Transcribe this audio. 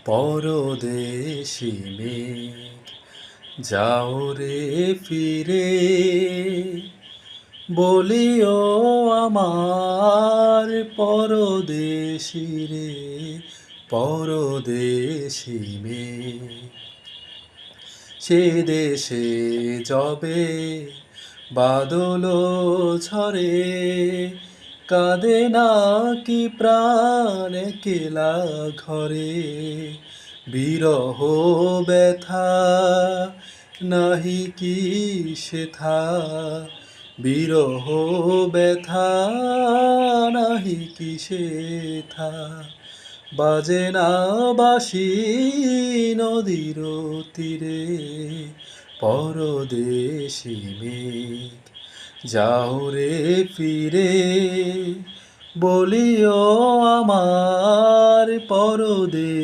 পরদেশি মেঘ যাও রে ফিরে, বলিও আমার পরদেশি রে, পরদেশি মেঘ। সে দেশে যবে বাদল ঝরে, কাঁদে নাকি প্রাণ একলা ঘরে। বিরহ ব্যথা নাহি কি সেথা, বিরহ ব্যথা নাহি কি সেথা। বাজে না বাঁশি নদীর তীরে, পরদেশি মেঘ যাও রে ফিরে, বলিও আমার পরদেশি।